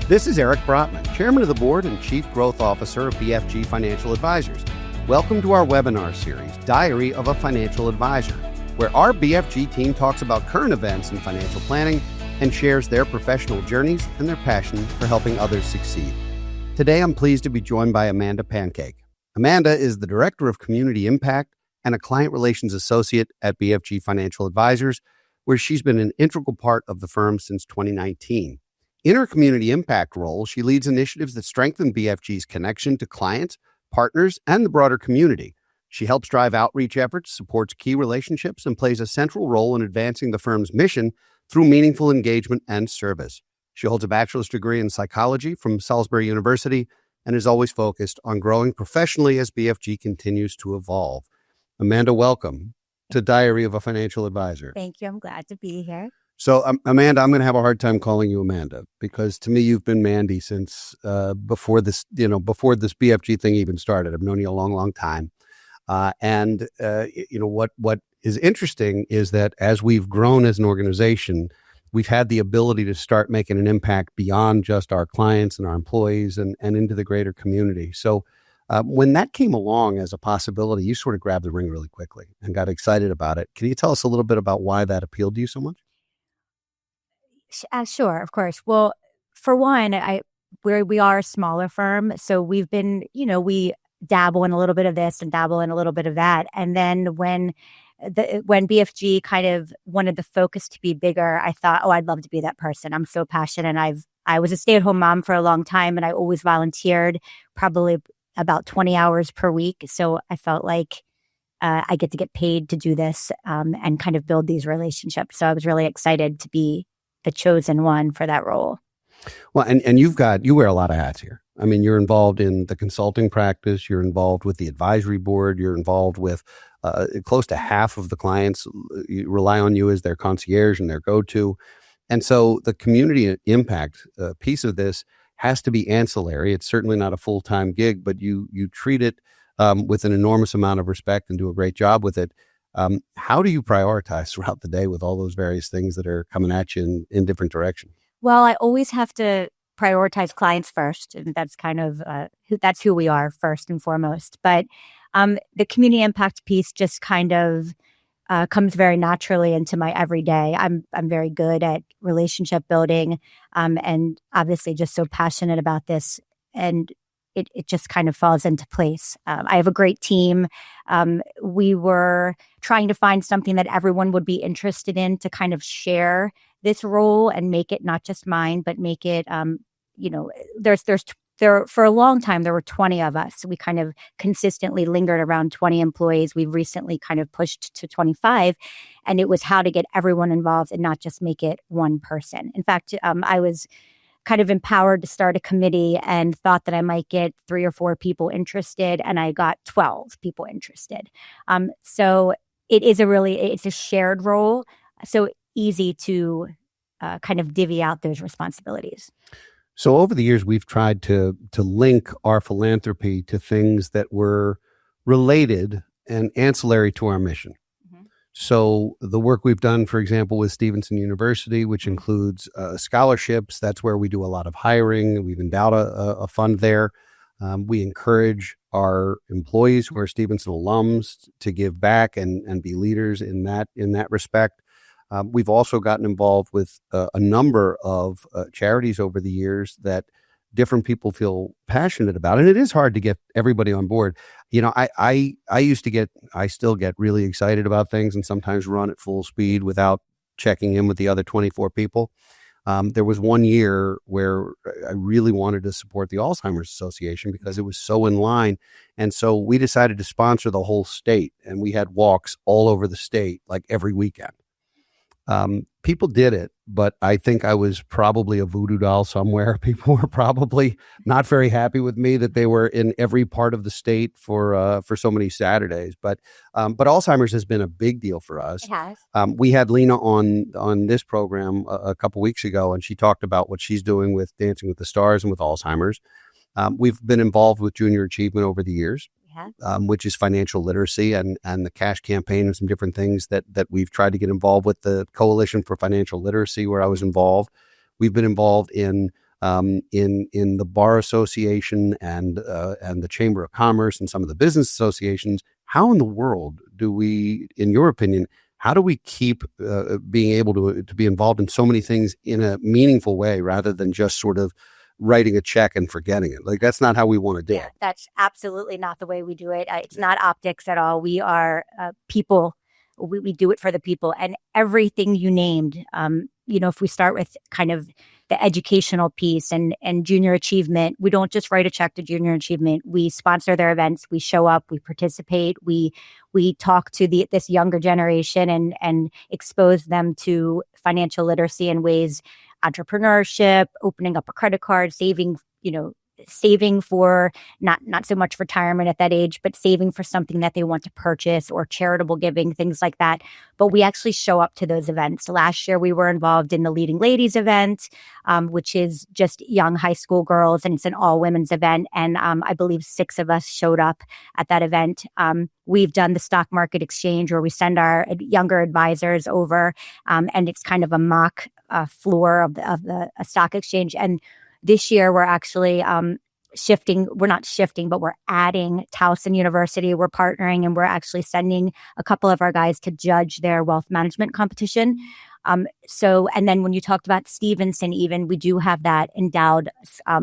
This is Eric Brotman, Chairman of the Board and Chief Growth Officer of BFG Financial Advisors. Welcome to our webinar series, Diary of a Financial Advisor, where our BFG team talks about current events in financial planning and shares their professional journeys and their passion for helping others succeed. Today, I'm pleased to be joined by Amanda Pancake. Amanda is the Director of Community Impact and a Client Relations Associate at BFG Financial Advisors, where she's been an integral part of the firm since 2019. In her community impact role, she leads initiatives that strengthen BFG's connection to clients, partners, and the broader community. She helps drive outreach efforts, supports key relationships, and plays a central role in advancing the firm's mission through meaningful engagement and service. She holds a bachelor's degree in psychology from Salisbury University and is always focused on growing professionally as BFG continues to evolve. Amanda, welcome to Diary of a Financial Advisor. Thank you. I'm glad to be here. So, Amanda, I'm going to have a hard time calling you Amanda because to me, you've been Mandy since before this BFG thing even started. I've known you a long, long time. What is interesting is that as we've grown as an organization, we've had the ability to start making an impact beyond just our clients and our employees and into the greater community. So when that came along as a possibility, you sort of grabbed the ring really quickly and got excited about it. Can you tell us a little bit about why that appealed to you so much? Sure, of course. Well, for one, we are a smaller firm, so we've been, we dabble in a little bit of this and dabble in a little bit of that. And then when BFG kind of wanted the focus to be bigger, I thought, oh, I'd love to be that person. I'm so passionate. And I was a stay-at-home mom for a long time, and I always volunteered, probably about 20 hours per week. So I felt like I get to get paid to do this and kind of build these relationships. So I was really excited to be the chosen one for that role. Well, and you wear a lot of hats here. I mean, you're involved in the consulting practice, you're involved with the advisory board, you're involved with close to half of the clients rely on you as their concierge and their go-to. And so the community impact piece of this has to be ancillary. It's certainly not a full-time gig, but you treat it with an enormous amount of respect and do a great job with it. How do you prioritize throughout the day with all those various things that are coming at you in different directions? Well, I always have to prioritize clients first, and that's kind of that's who we are first and foremost. But the community impact piece just kind of comes very naturally into my everyday. I'm very good at relationship building, and obviously just so passionate about this, and it just kind of falls into place. I have a great team. We were trying to find something that everyone would be interested in to kind of share this role and make it not just mine, but make it, there for a long time, there were 20 of us. We kind of consistently lingered around 20 employees. We've recently kind of pushed to 25, and it was how to get everyone involved and not just make it one person. In fact, I was kind of empowered to start a committee and thought that I might get 3 or 4 people interested, and I got 12 people interested. So it's a shared role, so easy to kind of divvy out those responsibilities. So over the years, we've tried to link our philanthropy to things that were related and ancillary to our mission. So the work we've done, for example, with Stevenson University, which includes scholarships, that's where we do a lot of hiring. We've endowed a fund there. We encourage our employees who are Stevenson alums to give back and be leaders in that respect. We've also gotten involved with a number of charities over the years that different people feel passionate about. And it is hard to get everybody on board. I still get really excited about things and sometimes run at full speed without checking in with the other 24 people. There was one year where I really wanted to support the Alzheimer's Association because it was so in line. And so we decided to sponsor the whole state, and we had walks all over the state, like every weekend. People did it, but I think I was probably a voodoo doll somewhere. People were probably not very happy with me that they were in every part of the state for so many Saturdays. But Alzheimer's has been a big deal for us. It has. We had Lena on this program a couple weeks ago, and she talked about what she's doing with Dancing with the Stars and with Alzheimer's. We've been involved with Junior Achievement over the years. Which is financial literacy and the cash campaign and some different things that we've tried to get involved with. The Coalition for Financial Literacy, where I was involved. We've been involved in in the Bar Association and the Chamber of Commerce and some of the business associations. How in the world do we, in your opinion, how do we keep being able to be involved in so many things in a meaningful way rather than just sort of writing a check and forgetting it? Like, that's not how we want to do it. That's absolutely not the way we do it. It's not optics at all. We are people. We do it for the people, and everything you named. If we start with kind of the educational piece and junior achievement, we don't just write a check to junior achievement. We sponsor their events. We show up. We participate. We talk to this younger generation and expose them to financial literacy in ways, entrepreneurship, opening up a credit card, saving for not so much retirement at that age, but saving for something that they want to purchase, or charitable giving, things like that. But we actually show up to those events. Last year, we were involved in the Leading Ladies event, which is just young high school girls, and it's an all women's event. And I believe 6 of us showed up at that event. We've done the stock market exchange, where we send our younger advisors over, and it's kind of a mock floor of the stock exchange. And this year, we're actually shifting. We're not shifting, but we're adding Towson University. We're partnering, and we're actually sending a couple of our guys to judge their wealth management competition. And then when you talked about Stevenson, even, we do have that endowed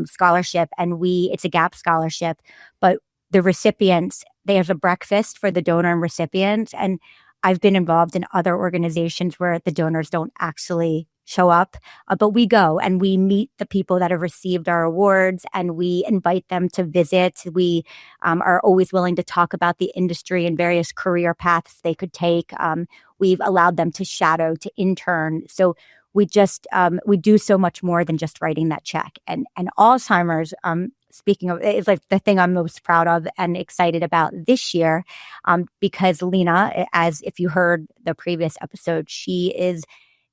scholarship, and it's a gap scholarship. But the recipients, there's a breakfast for the donor and recipients. And I've been involved in other organizations where the donors don't actually show up, but we go and we meet the people that have received our awards, and we invite them to visit. We are always willing to talk about the industry and various career paths they could take. We've allowed them to shadow, to intern. So we do so much more than just writing that check. And Alzheimer's, speaking of, is like the thing I'm most proud of and excited about this year, because Lena, as if you heard the previous episode, she is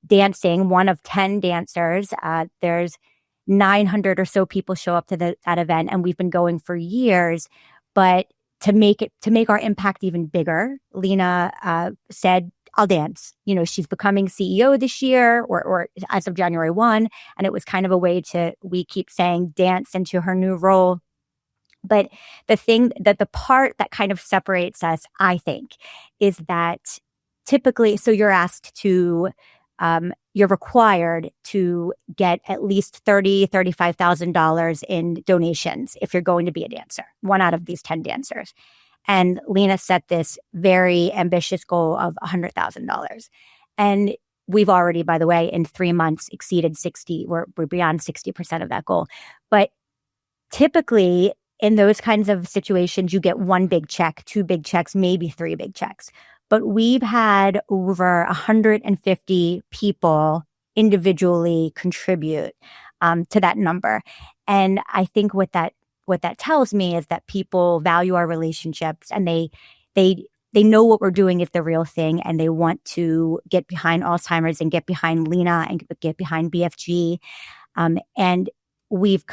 dancing, one of 10 dancers. There's 900 or so people show up to that event, and we've been going for years. But to make our impact even bigger, Lena said, I'll dance. She's becoming CEO this year, or as of January 1. And it was kind of a way we keep saying, dance into her new role. But the part that kind of separates us, I think, is that typically, so you're asked to, you're required to get at least $35,000 in donations if you're going to be a dancer, one out of these 10 dancers. And Lena set this very ambitious goal of $100,000. And we've already, by the way, in 3 months exceeded 60. We're beyond 60% of that goal. But typically, in those kinds of situations, you get 1 big check, 2 big checks, maybe 3 big checks. But we've had over 150 people individually contribute to that number. And I think what that tells me is that people value our relationships, and they know what we're doing is the real thing, and they want to get behind Alzheimer's and get behind Lena and get behind BFG. And we've,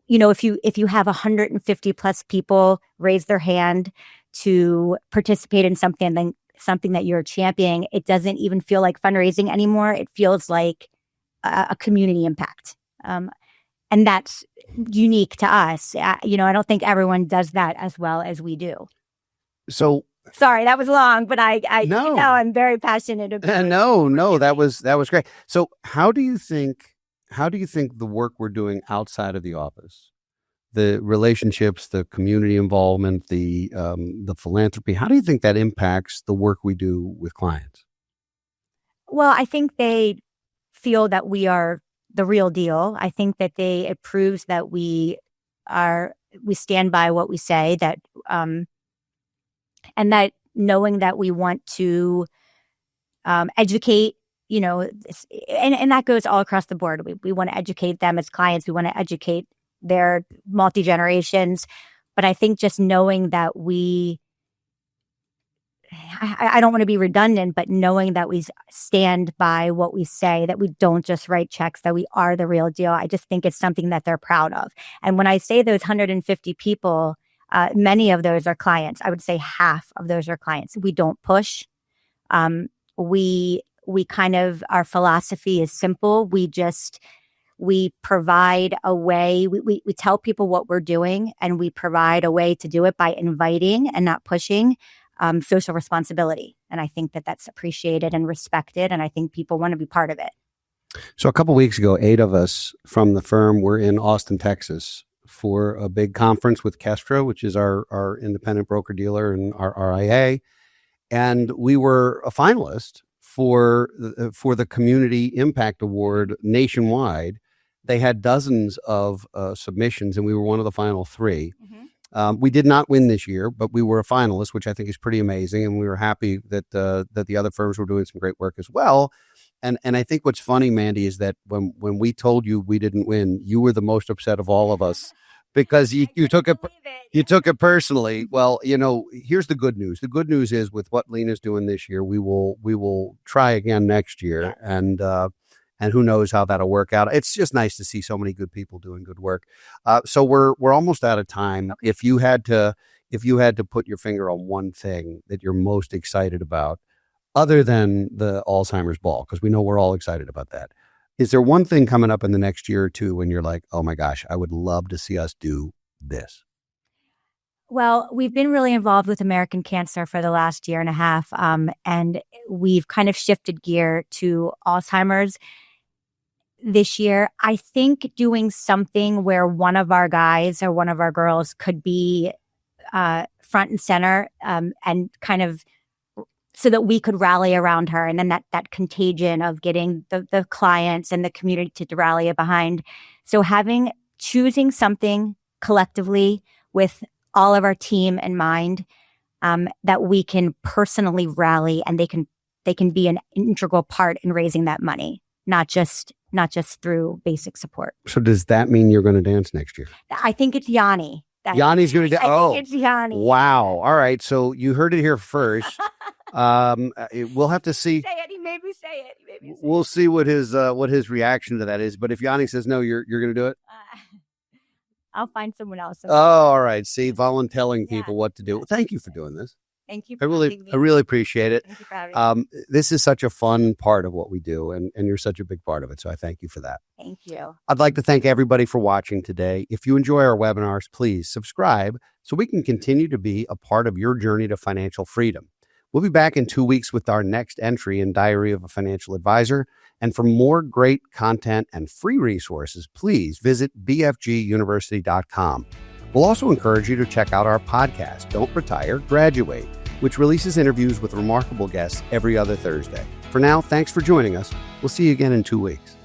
if you have 150 plus people raise their hand to participate in something that you're championing, it doesn't even feel like fundraising anymore. It feels like a community impact. And that's unique to us. I don't think everyone does that as well as we do. So sorry, that was long, but no. I'm very passionate about No, that was great. So how do you think the work we're doing outside of the office, the relationships, the community involvement, the philanthropy, how do you think that impacts the work we do with clients? Well, I think they feel that we are the real deal. I think that it proves that we stand by what we say, that and that knowing that we want to educate, and that goes all across the board. We want to educate them as clients. We want to educate their multi-generations. But I think just knowing that I don't want to be redundant, but knowing that we stand by what we say, that we don't just write checks, that we are the real deal, I just think it's something that they're proud of. And when I say those 150 people, many of those are clients. I would say half of those are clients. We don't push. We kind of, our philosophy is simple. We We provide a way, we tell people what we're doing, and we provide a way to do it by inviting and not pushing social responsibility. And I think that that's appreciated and respected, and I think people want to be part of it. So a couple of weeks ago, 8 of us from the firm were in Austin, Texas for a big conference with Kestra, which is our independent broker-dealer and our RIA. And we were a finalist for the Community Impact Award nationwide. They had dozens of submissions, and we were one of the final 3. We did not win this year, but we were a finalist, which I think is pretty amazing. And we were happy that the other firms were doing some great work as well. And I think what's funny, Mandy, is that when we told you we didn't win, you were the most upset of all of us because you took it personally. Well, here's the good news. The good news is with what Lena's doing this year, we will try again next year, and who knows how that'll work out. It's just nice to see so many good people doing good work. So we're almost out of time. Okay. If you had to put your finger on one thing that you're most excited about, other than the Alzheimer's ball, because we know we're all excited about that, is there one thing coming up in the next year or two when you're like, oh my gosh, I would love to see us do this? Well, we've been really involved with American Cancer for the last year and a half, and we've kind of shifted gear to Alzheimer's this year. I think doing something where one of our guys or one of our girls could be front and center, and kind of so that we could rally around her, and then that contagion of getting the clients and the community to rally behind. So choosing something collectively with all of our team in mind, that we can personally rally, and they can be an integral part in raising that money, not just through basic support. So does that mean you're going to dance next year? I think it's Yanni. Yanni's going to dance. I think it's Yanni. Wow. All right. So you heard it here first. We'll have to see. Say it. He made me say it. We'll see what his reaction to that is. But if Yanni says no, you're going to do it. I'll find someone else. Oh, all right. See, volunteering people what to do. Well, thank you for doing this. Thank you. I really appreciate it. Thank you for having me. This is such a fun part of what we do, and you're such a big part of it. So I thank you for that. Thank you. I'd like to thank everybody for watching today. If you enjoy our webinars, please subscribe so we can continue to be a part of your journey to financial freedom. We'll be back in 2 weeks with our next entry in Diary of a Financial Advisor. And for more great content and free resources, please visit bfguniversity.com. We'll also encourage you to check out our podcast, Don't Retire, Graduate, which releases interviews with remarkable guests every other Thursday. For now, thanks for joining us. We'll see you again in 2 weeks.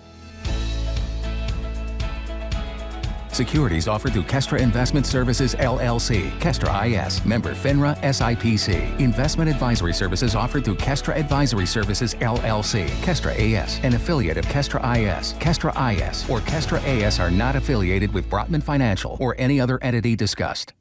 Securities offered through Kestra Investment Services, LLC, Kestra IS, member FINRA SIPC. Investment advisory services offered through Kestra Advisory Services, LLC, Kestra AS, an affiliate of Kestra IS. Kestra IS or Kestra AS are not affiliated with Brotman Financial or any other entity discussed.